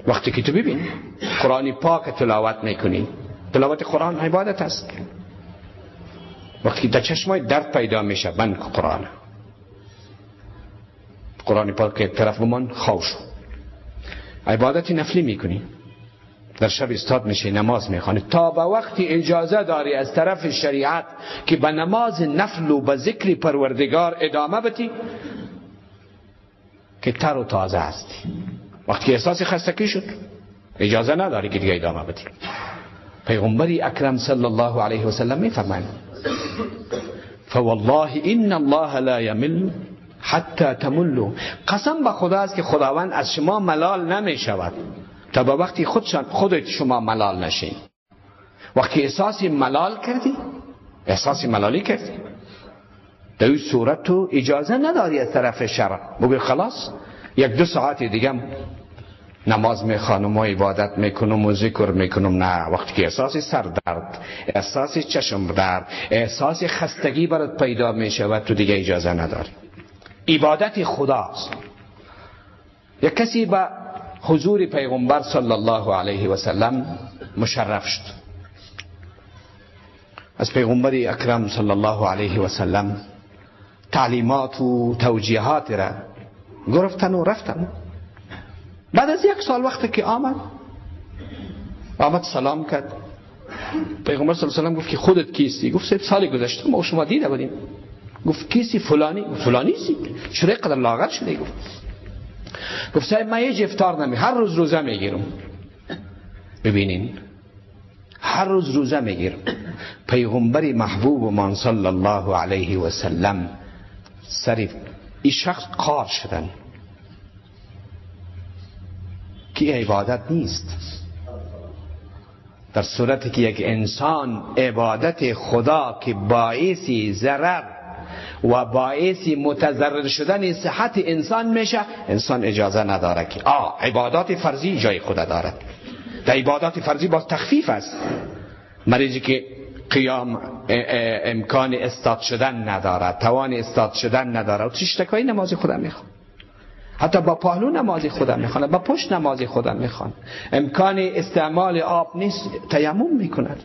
وقتی که تو ببین قرآن پاک تلاوت میکنی، تلاوت قرآن عبادت است. وقتی در چشمای درد پیدا میشه بند قرآن پاک طرف بمان خواب شو، عبادت نفلی میکنی، در شب استاد میشه نماز میخوانی تا به وقتی اجازه داری از طرف شریعت که به نماز نفل و به ذکر پروردگار ادامه بدی که تر و تازه هستی. وقتی احساس خستگی شد اجازه نداری که دیگه ادامه بدی. پیغمبری اکرم صلی الله علیه و سلم میفرمایند فوالله ان الله لا یمل حتی تملوا، قسم به خدا است که خداوند از شما ملال نمی شود تا به وقتی خودت شما ملال نشین. وقتی احساس ملال کردی، احساس ملالی کردی، در این صورت تو اجازه نداری از طرف شرع بگوی خلاص 1-2 ساعت دیگه نماز میخوانم و عبادت میکنم و ذکر میکنم. نه، وقتی که احساس سردرد، احساس چشم درد، احساس خستگی برات پیدا میشود تو دیگه اجازه نداری. عبادت خداست. یک کسی به حضور پیغمبر صلی الله علیه و سلم مشرف شد، از پیغمبر اکرم صلی الله علیه و سلم تعلیمات و توجیهات را گرفتن و رفتن. بعد از 1 سال وقتی که آمد سلام کرد، پیغمبر صلی الله علیه و سلم گفت که خودت کیستی؟ گفت 3 سال گذشته ما شما دیده بودیم. گفت کیستی؟ فلانی. فلانی سی؟ چرا قدر لاغر شده؟ گفت صاحب من هیچ افطار هر روز روزه میگیرم. ببینین هر روز روزه میگیرم. پیغمبر محبوب من صلی الله علیه و سلم سر این شخص قار شدن که عبادت نیست، در صورتی که یک انسان عبادت خدا که باعث ضرر و باعث متضرر شدن صحت انسان میشه، انسان اجازه نداره که عبادات فرضی جای خدا دارد. در عبادات فرضی باز تخفیف است. مریضی که قیام امکان استاد شدن نداره، توان استاد شدن نداره و تشتکای نماز خدا میخواد، حتی با پهلو نماز خدا میخوانه، با پشت نماز خدا میخوانه، امکان استعمال آب نیست تیمم میکند،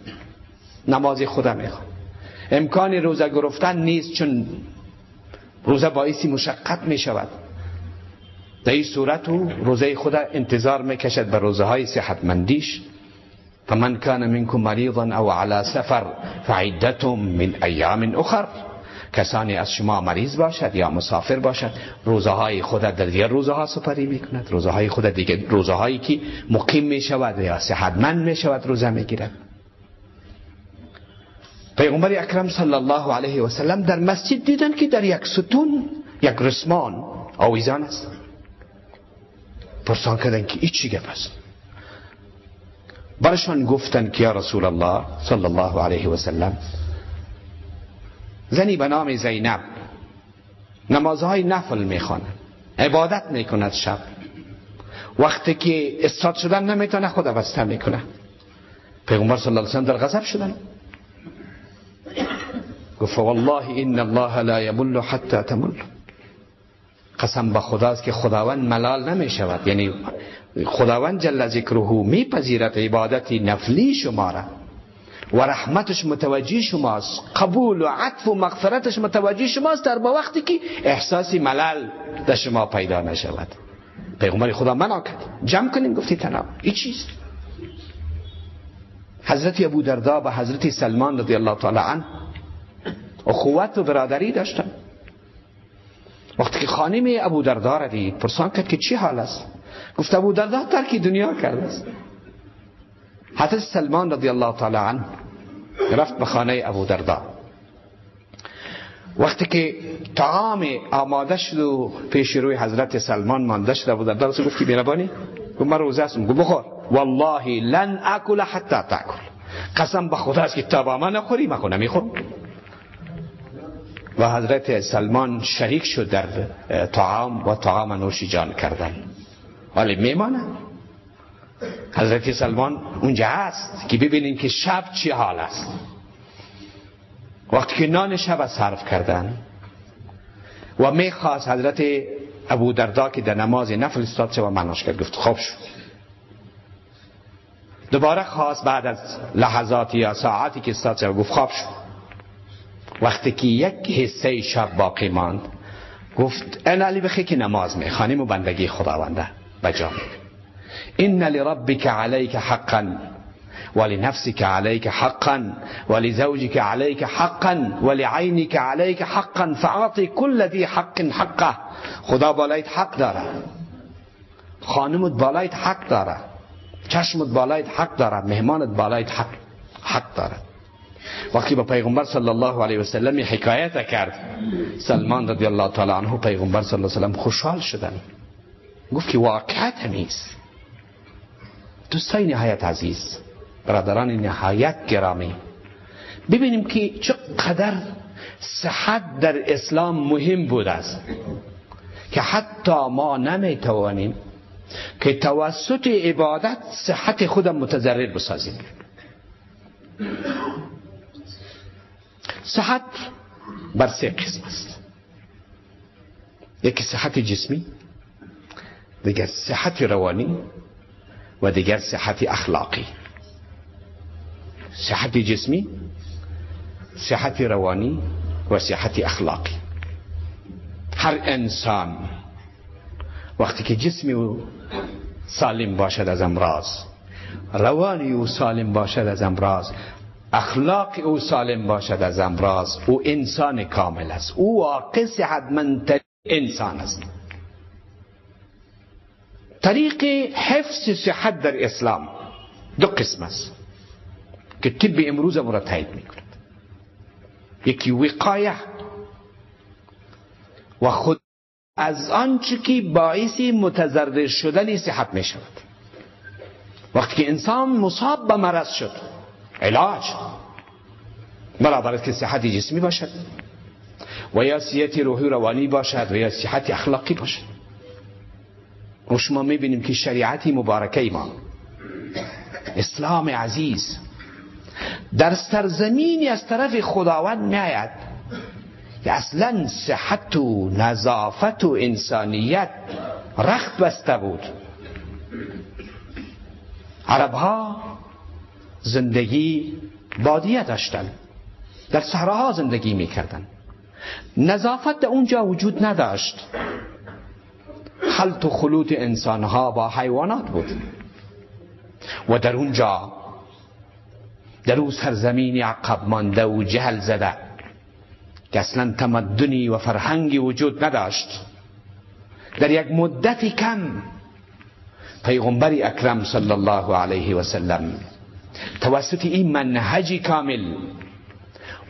نماز خدا میخوانه، امکان روزه گرفتن نیست چون روزه باعث مشقت میشود، در این صورت روزه خدا انتظار میکشد به روزه های صحتمندیش. فمن کان منکم مریضا او علی سفر فعدة من ایام اخر، کسانی از شما مریض باشد یا مسافر باشد روزه های خدا در دیگر روزه ها سپری میکند، روزه های خدا دیگر روزه هایی که مقیم میشود یا صحتمند میشود روزه میگیرد. پیغمبر اکرم صلی الله علیه و سلم در مسجد دیدن که در یک ستون یک رسمان آویزان است. پرسان کردن که این چی گپ است؟ برشان گفتن که یا رسول الله صلی الله علیه و سلم زنی به نام زینب نمازهای نفل میخواند، عبادت میکند، شب وقتی که استاد شدن نمیتونه خدا بسته میکنه. پیغمبر صلی الله علیه و سلم در غضب شدن، گفت والله ان الله لا یمل حتی تمل، قسم به خداست که خداوند ملال نمی شود، یعنی خداوند جل ذکره میپذیرد عبادت نفلی شما را و رحمتش متوجه شماست، قبول و عطف و مغفرتش متوجه شماست در با وقتی که احساس ملل در شما پیدا نشود. پیغمبر خدا منع کرد، جمع کنیم، گفتی تناب این چیست؟ حضرت ابو درداء و حضرت سلمان رضی الله تعالی عنه اخوت و برادری داشتن. وقتی که خانم ابو درداء را دید پرسان کرد که چی حال است؟ گفت ابو درداء ترک دنیا کرده است. حضرت سلمان رضی الله تعالی عنه رفت به خانه ابو درداء. وقتی که طعام آماده شد و پیش روی حضرت سلمان مانده شد، ابو درداء گفت که مهربانی، گفت من روزه هستم. گفت بخور. والله لن اکل حتی تاکل، قسم به خدا است که تا با من نخوری من خود نمیخورم. و حضرت سلمان شریک شد در طعام و طعام نوش جان کردن، ولی میمانه. حضرت سلمان اونجا هست که ببینین که شب چی حال است. وقتی که نان شب صرف کردن و میخواست حضرت ابو درداء که در نماز نفل استاد شد و مناش کرد، گفت خوب شد دوباره خواست بعد از لحظاتی یا ساعتی که استاد شد گفت خواب شد. وقتی که یک حصه شب باقی ماند گفت این علی بخی که نماز میخوانیم و بندگی خداونده بجا می‌کنیم. ان لربک علیک حقا ولنفسك علیک حقا ولزوجك علیک حقا ولعینك علیک حقا فاعطی کل ذی حق حقه. خدا بالایت حق داره، خانمت بالایت حق داره، چشمت بالایت حق داره، مهمانت بالایت حق داره. وقتی با پیغمبر صلی الله علیه و سلم حکایت کرد سلمان رضی الله تعالی عنه، پیغمبر صلی الله علیه و سلم خوشحال شدن، گفت که واقعیت همیست. دوستای نهایت عزیز، برادران نهایت گرامی، ببینیم که چقدر صحت در اسلام مهم بود است که حتی ما نمیتوانیم که توسط عبادت صحت خودم متضرر بسازیم. صحت بر 3 قسم است. یکی صحت جسمی، دیگر صحت روانی و دیگر صحت اخلاقی. صحت جسمی، صحت روانی و صحت اخلاقی. هر انسان وقتی که جسمی او سالم باشد از امراض، روانی او سالم باشد از امراض، اخلاق او سالم باشد از امراض، او انسان کامل است، او واقع صحتمندترین انسان است. طریق حفظ صحت در اسلام 2 قسم است که طب امروز ما را تایید میکند. یکی وقایه و خود از آنچه که باعث متضرر شدن صحت می شود. وقتی که انسان مصاب به مرض شد، علاج برابر است که صحت جسمی باشد و یا صحت روحی روانی باشد و یا صحت اخلاقی باشد. و شما می بینیم که شریعت مبارکه ما اسلام عزیز در سرزمینی از طرف خداوند می آید که اصلا صحت و نظافت و انسانیت رخت بسته بود. عربها زندگی بادیه داشتن، در صحراها زندگی میکردن، نظافت در اونجا وجود نداشت، خلط و خلوط انسانها با حیوانات بود و در اونجا در اون سرزمین عقب مانده و جهل زده که اصلا تمدنی و فرهنگی وجود نداشت، در یک مدت کم پیغمبر اکرم صلی الله علیه و سلم توسط این منهج کامل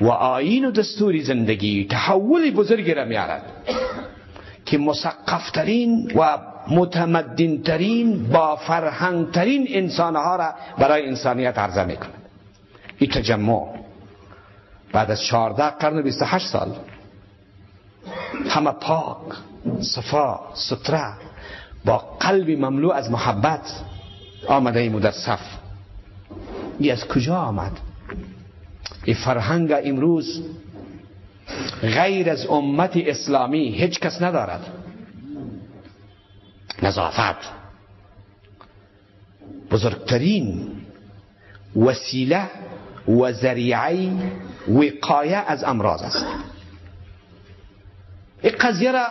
و آیین و دستور زندگی تحول بزرگی را میارد که مثقفترین و متمدنترین با فرهنگترین انسانها را برای انسانیت عرضه میکند. این تجمع بعد از 14 قرن و 28 سال همه پاک، صفا، ستره، با قلب مملو از محبت آمده ایمو در صف. این از کجا آمد؟ این فرهنگ امروز غیر از امت اسلامی هیچ کس ندارد. نظافت بزرگترین وسیله و ذریعه وقایه از امراض است. این قضیه را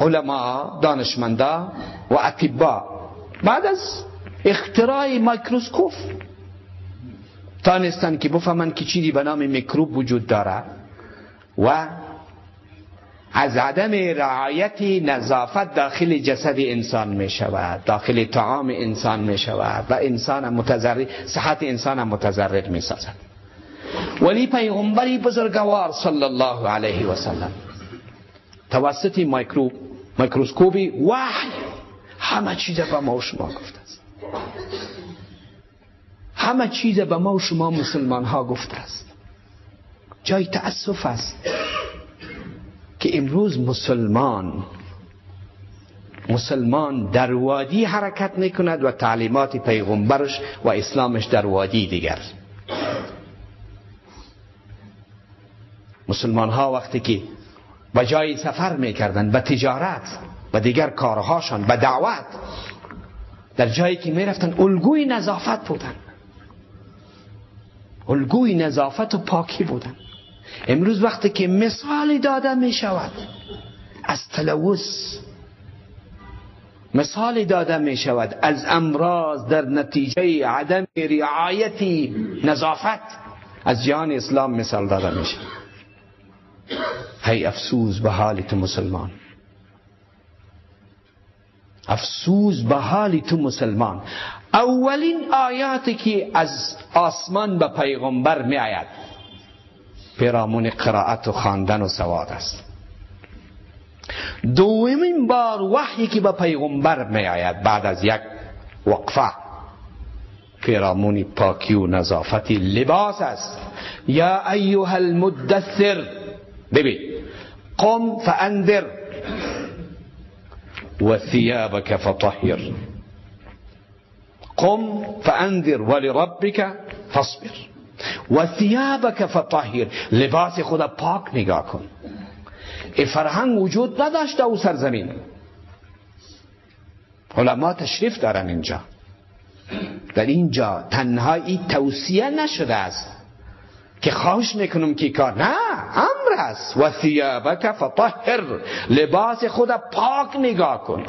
علما، دانشمندا و اطباء بعد از اختراع میکروسکوپ تانستن که بفهمن که چیزی به نام میکروب وجود داره و از عدم رعایت نظافت داخل جسد انسان می شود، داخل طعام انسان می شود و انسان متضرر، صحت انسان متضرر می سازد. ولی پیغمبری بزرگوار صلی الله علیه و سلم توسط میکروسکوپی وحی همه چیز به ما و شما گفته است. همه چیز به ما و شما مسلمان ها گفته است. جای تأسف است که امروز مسلمان در وادی حرکت میکند و تعلیمات پیغمبرش و اسلامش در وادی دیگر. مسلمان ها وقتی که به جای سفر میکردن، به تجارت و دیگر کارهاشان، به دعوت، در جایی که میرفتن الگوی نظافت بودن. الگوی نظافت و پاکی بودن. امروز وقتی که مثالی داده می شود از تلوث، مثالی داده می شود از امراض در نتیجه عدم رعایت نظافت، از جهان اسلام مثال داده می شود. هی افسوس به حال تو مسلمان، افسوس به حال تو مسلمان. اولین آیاتی که از آسمان به پیغمبر می آید پیرامون قرائت و خواندن و سواد است. دومین بار وحی که به پیغمبر می آید بعد از یک وقفه پیرامون پاکی و نظافت لباس است. یا ایها المدثر، ببین، قم فانذر و ثیابک فطهر. قم فانذر ولربک فاصبر و ثیابک فطهر. لباس خدا پاک نگاه کن. این فرهنگ وجود نداشته او سرزمین. علما تشریف دارن اینجا. در اینجا تنهایی توصیه نشده است که خواهش میکنم که کار، نه، امر است. و ثیابک فطهر، لباس خدا پاک نگاه کن.